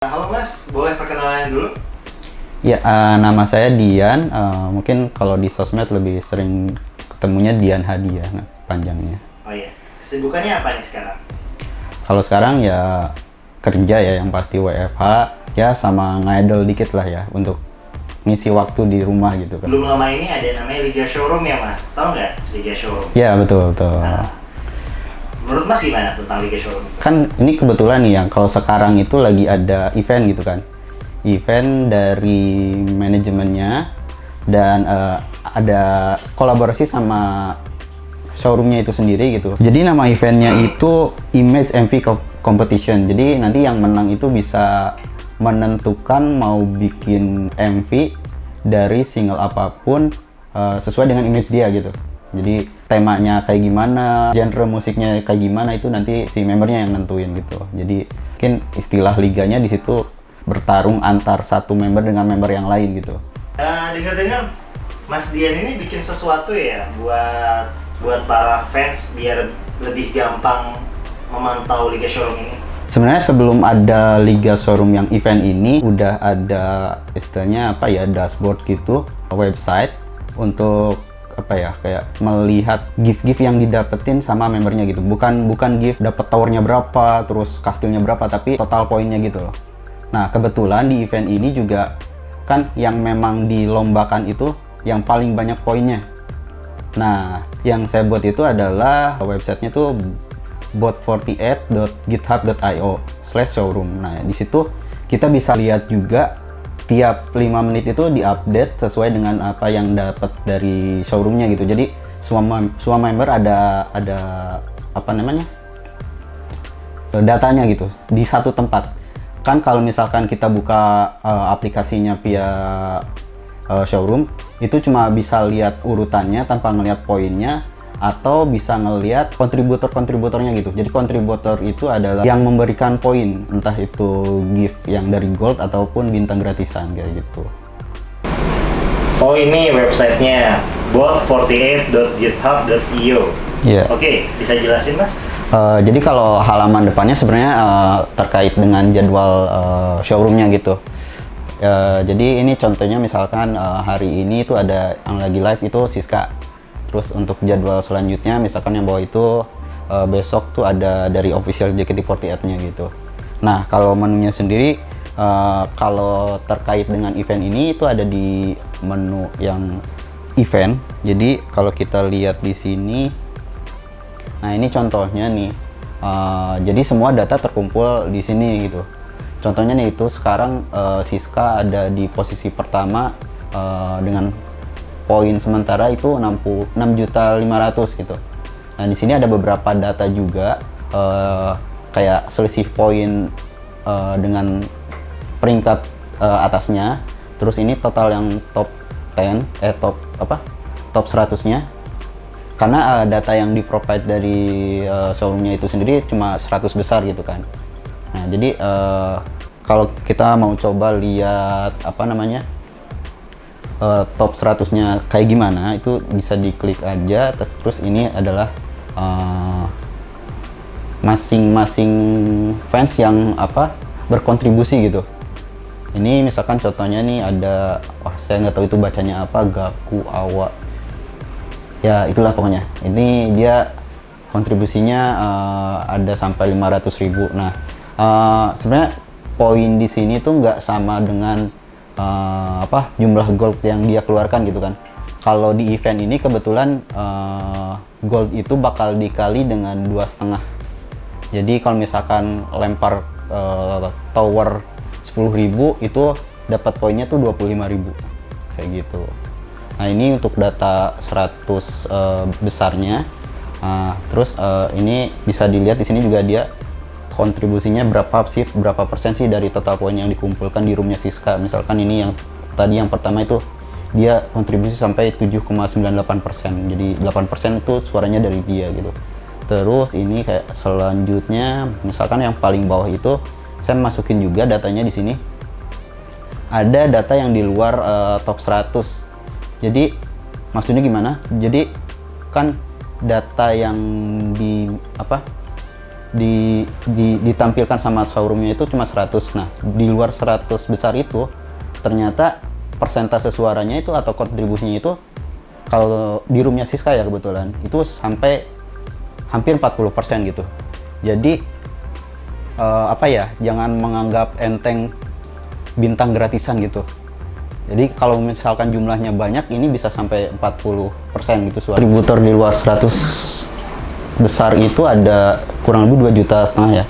Halo Mas, boleh perkenalan dulu? Ya, nama saya Dian. Mungkin kalau di sosmed lebih sering ketemunya Dian Hadiah, panjangnya. Oh iya, kesibukannya apa nih sekarang? Kalau sekarang ya kerja ya, yang pasti WFH, ya sama ngidol dikit lah ya, untuk ngisi waktu di rumah gitu kan. Belum lama ini ada namanya Liga Showroom ya Mas, tahu nggak Liga Showroom? Ya, betul, betul. Nah, menurut Mas gimana tentang Liga Showroom? Kan ini kebetulan nih yang kalau sekarang itu lagi ada event gitu kan. Event dari manajemennya dan ada kolaborasi sama showroomnya itu sendiri gitu. Jadi nama eventnya itu Image MV Competition. Jadi nanti yang menang itu bisa menentukan mau bikin MV dari single apapun sesuai dengan image dia gitu. Jadi temanya kayak gimana, genre musiknya kayak gimana, itu nanti si membernya yang nentuin gitu. Jadi mungkin istilah liganya di situ bertarung antar satu member dengan member yang lain gitu. Dengar-dengar Mas Dian ini bikin sesuatu ya buat para fans biar lebih gampang memantau Liga Showroom ini. Sebenarnya sebelum ada Liga Showroom yang event ini, udah ada istilahnya apa ya, dashboard gitu, website untuk apa ya, kayak melihat gift-gift yang didapetin sama membernya gitu. Bukan gift dapet towernya berapa, terus kastilnya berapa, tapi total poinnya gitu loh. Nah, kebetulan di event ini juga kan yang memang dilombakan itu yang paling banyak poinnya. Nah, yang saya buat itu adalah websitenya tuh bot48.github.io/showroom. Nah, di situ kita bisa lihat juga tiap 5 menit itu diupdate sesuai dengan apa yang dapat dari showroomnya gitu. Jadi semua member ada apa namanya, datanya gitu di satu tempat. Kan kalau misalkan kita buka aplikasinya via showroom, itu cuma bisa lihat urutannya tanpa ngelihat poinnya, atau bisa ngelihat kontributornya gitu. Jadi kontributor itu adalah yang memberikan poin, entah itu gift yang dari gold ataupun bintang gratisan kayak gitu. Oh, ini websitenya bot48.github.io. Iya. Oke, bisa jelasin Mas? Jadi kalau halaman depannya sebenarnya terkait dengan jadwal showroomnya gitu. Jadi ini contohnya misalkan hari ini itu ada yang lagi live itu Siska. Terus untuk jadwal selanjutnya misalkan yang bawah itu besok tuh ada dari official JKT48-nya gitu. Nah, kalau menunya sendiri kalau terkait dengan event ini itu ada di menu yang event. Jadi kalau kita lihat di sini, nah ini contohnya nih. Jadi semua data terkumpul di sini gitu. Contohnya nih, itu sekarang Siska ada di posisi pertama dengan poin sementara itu 6.500.000 gitu. Nah, di sini ada beberapa data juga kayak selisih poin dengan peringkat atasnya. Terus ini total yang top 100-nya. Karena data yang di-provide dari showroomnya itu sendiri cuma 100 besar gitu kan. Nah, jadi kalau kita mau coba lihat apa namanya, top 100-nya kayak gimana, itu bisa diklik aja. Terus ini adalah masing-masing fans yang apa berkontribusi gitu. Ini misalkan contohnya nih ada, saya nggak tahu itu bacanya apa, Gaku Awa, ya itulah pokoknya. Ini dia kontribusinya ada sampai 500.000. Nah, sebenarnya poin di sini tuh nggak sama dengan jumlah gold yang dia keluarkan gitu kan. Kalau di event ini kebetulan gold itu bakal dikali dengan 2,5. Jadi kalau misalkan lempar tower 10.000 itu dapat poinnya tuh 25.000 kayak gitu. Nah, ini untuk data 100 besarnya. Terus ini bisa dilihat di sini juga dia kontribusinya berapa persen sih dari total poin yang dikumpulkan di roomnya Siska. Misalkan ini yang tadi yang pertama itu dia kontribusi sampai 7,98%. Jadi 8% itu suaranya dari dia gitu. Terus ini kayak selanjutnya misalkan yang paling bawah itu saya masukin juga datanya di sini. Ada data yang di luar top 100. Jadi maksudnya gimana? Jadi kan data yang di ditampilkan sama showroomnya itu cuma 100. Nah, di luar 100 besar itu ternyata persentase suaranya itu atau kontribusinya itu kalau di roomnya Siska ya kebetulan itu sampai hampir 40% gitu. Jadi jangan menganggap enteng bintang gratisan gitu. Jadi kalau misalkan jumlahnya banyak, ini bisa sampai 40% gitu suara. Distributor di luar 100 besar itu ada kurang lebih 2,5 juta ya.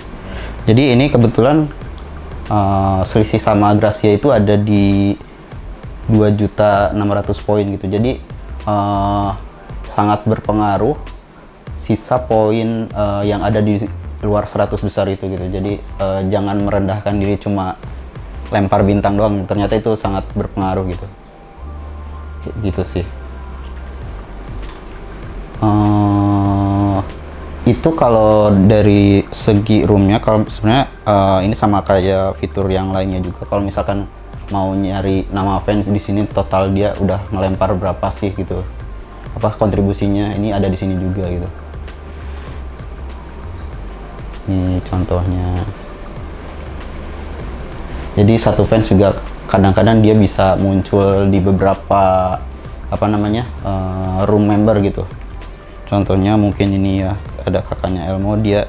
Jadi ini kebetulan selisih sama Gracia itu ada di 2.600.000 poin gitu. Jadi sangat berpengaruh sisa poin yang ada di luar 100 besar itu gitu. Jadi jangan merendahkan diri cuma lempar bintang doang, ternyata itu sangat berpengaruh gitu. Gitu sih. Itu kalau dari segi roomnya, kalau sebenarnya ini sama kayak fitur yang lainnya juga. Kalau misalkan mau nyari nama fans di sini, total dia udah ngelempar berapa sih gitu, apa kontribusinya, ini ada di sini juga gitu. Ini contohnya. Jadi satu fans juga kadang-kadang dia bisa muncul di beberapa room member gitu. Contohnya mungkin ini ya, ada kakaknya Elmo, dia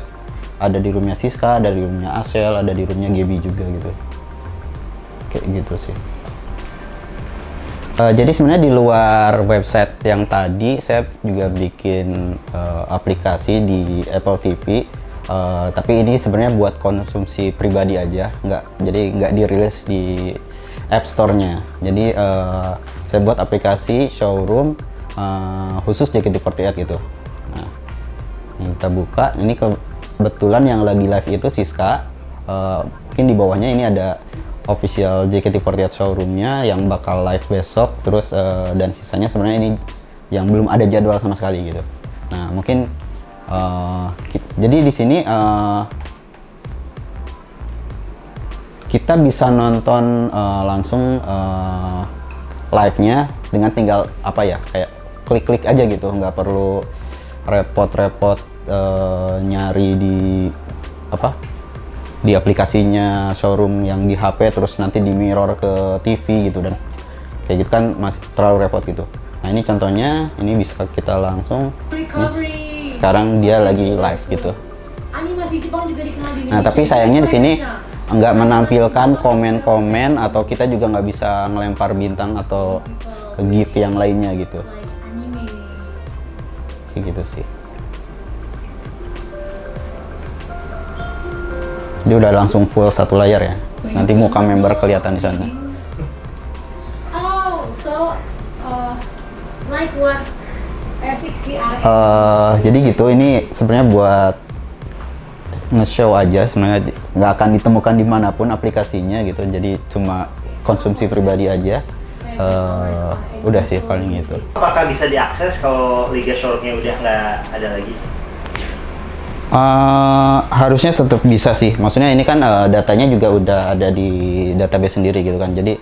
ada di roomnya Siska, ada di roomnya Asel, ada di roomnya Gaby juga gitu. Kayak gitu sih. Jadi sebenarnya di luar website yang tadi, saya juga bikin aplikasi di Apple TV. Tapi ini sebenarnya buat konsumsi pribadi aja, jadi nggak dirilis di App Store-nya. Jadi saya buat aplikasi showroom khusus JKT48 gitu. Nah, ini kita buka. Ini kebetulan yang lagi live itu Siska. Mungkin di bawahnya ini ada official JKT48 showroomnya yang bakal live besok. Terus dan sisanya sebenarnya ini yang belum ada jadwal sama sekali gitu. Nah, mungkin jadi di sini kita bisa nonton langsung live-nya dengan tinggal kayak klik-klik aja gitu, nggak perlu repot-repot nyari di aplikasinya showroom yang di HP terus nanti di mirror ke TV gitu, dan kayak gitu kan masih terlalu repot gitu. Nah, ini contohnya, ini bisa kita langsung sekarang dia lagi live gitu. Nah, tapi sayangnya di sini nggak menampilkan komen-komen atau kita juga nggak bisa ngelempar bintang atau gift yang lainnya gitu. Kayak gitu sih. Dia udah langsung full satu layar ya. Nanti muka member kelihatan di sana. Oh, so like what? Jadi gitu, ini sebenarnya buat nge-show aja, sebenarnya nggak akan ditemukan dimanapun aplikasinya gitu, jadi cuma konsumsi pribadi aja. Udah sih paling itu. Apakah bisa diakses kalau Liga Showroom-nya udah nggak ada lagi? Harusnya tetap bisa sih, maksudnya ini kan datanya juga udah ada di database sendiri gitu kan, jadi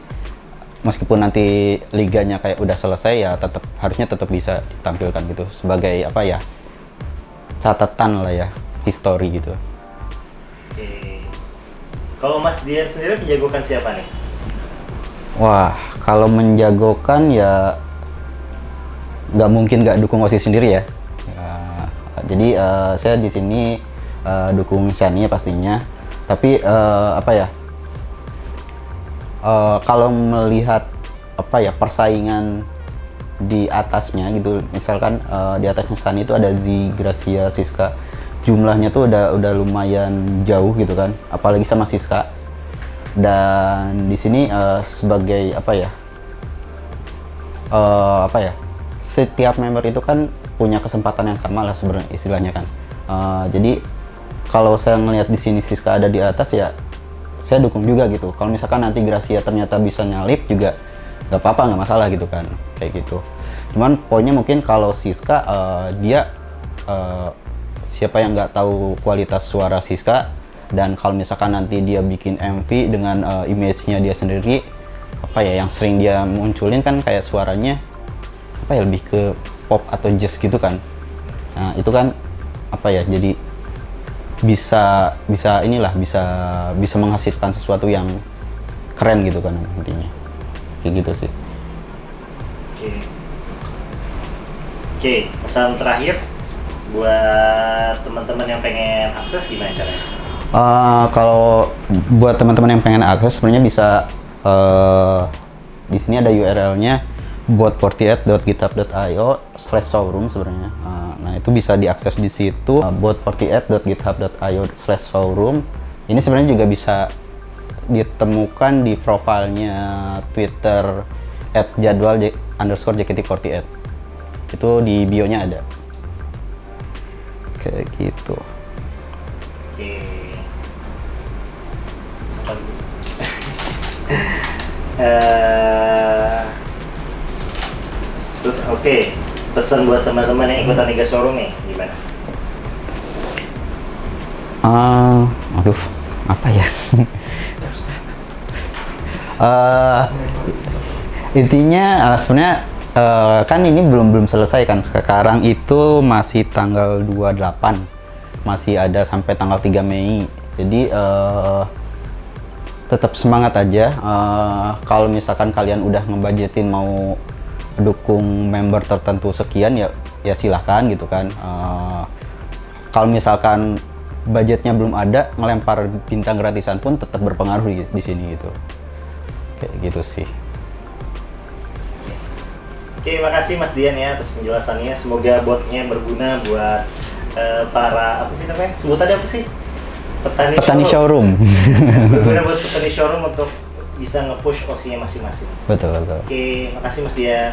meskipun nanti liganya kayak udah selesai ya harusnya tetap bisa ditampilkan gitu sebagai catatan lah ya, history gitu. Oke. Kalau Mas Dian sendiri menjagokan siapa nih? Wah, kalau menjagokan ya nggak mungkin nggak dukung OSIS sendiri ya. Jadi saya di sini dukung Shania pastinya. Tapi kalau melihat persaingan di atasnya gitu, misalkan di atasnya Shania itu ada Z, Gracia, Siska, jumlahnya tuh udah lumayan jauh gitu kan, apalagi sama Siska. Dan di sini sebagai setiap member itu kan punya kesempatan yang sama lah sebenarnya istilahnya kan. Jadi kalau saya ngelihat di sini Siska ada di atas ya saya dukung juga gitu. Kalau misalkan nanti Gracia ternyata bisa nyalip juga nggak apa-apa, nggak masalah gitu kan, kayak gitu. Cuman poinnya mungkin kalau Siska dia siapa yang nggak tahu kualitas suara Siska, dan kalau misalkan nanti dia bikin MV dengan image-nya dia sendiri, yang sering dia munculin kan kayak suaranya lebih ke pop atau jazz gitu kan. Nah, itu kan jadi bisa bisa menghasilkan sesuatu yang keren gitu kan intinya. Kayak gitu sih. Oke. Oke, pesan terakhir buat teman-teman yang pengen akses gimana caranya? Kalau buat teman-teman yang pengen akses sebenarnya bisa di sini ada URL-nya bot48.github.io/showroom sebenarnya. Nah, itu bisa diakses di situ, bot48.github.io/showroom. Ini sebenarnya juga bisa ditemukan di profilnya Twitter @jadwal_JKT48. Itu di bio-nya ada. Kayak gitu. Oke. Terus oke, pesan buat teman-teman yang ikutan Liga Showroom nih gimana? Aduh, apa ya? Intinya sebenarnya kan ini belum selesai kan. Sekarang itu masih tanggal 28. Masih ada sampai tanggal 3 Mei. Jadi tetap semangat aja. Kalau misalkan kalian udah ngebudgetin mau dukung member tertentu sekian ya silahkan gitu kan. Kalau misalkan budgetnya belum ada, ngelempar bintang gratisan pun tetap berpengaruh di sini gitu. Kayak gitu sih. Oke, makasih Mas Dian ya atas penjelasannya. Semoga botnya berguna buat para apa sih namanya? Sebutannya apa sih? Petani showroom. Berguna buat petani showroom untuk bisa nge-push OC-nya masing-masing. Betul. Oke, makasih Mas Dian.